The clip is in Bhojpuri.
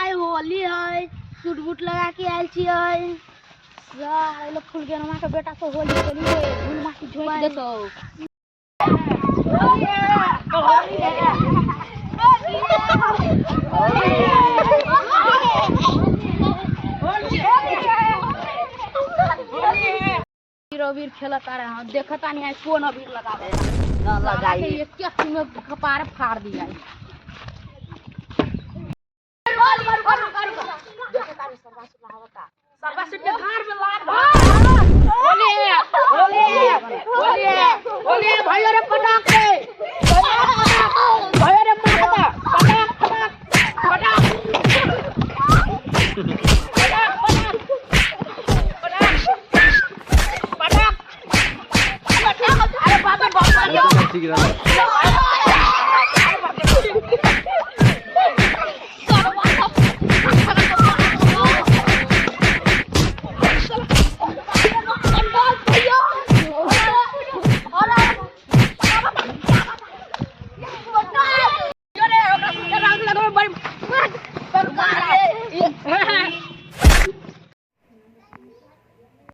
भाई होली है सूट बूट लगा के आयल छियै यार लोग फूल के नमा के बेटा तो होली चली रे धूल माटी झोंक देतो अबीर खेलता रहे हम देखता नहीं है कौन अबीर लगावे ना लगाई एक के में कपार फाड़ दिया सरबासी के घर में लात होली भैया रे पटाक दे भैया रे मारता पटाक ठीक है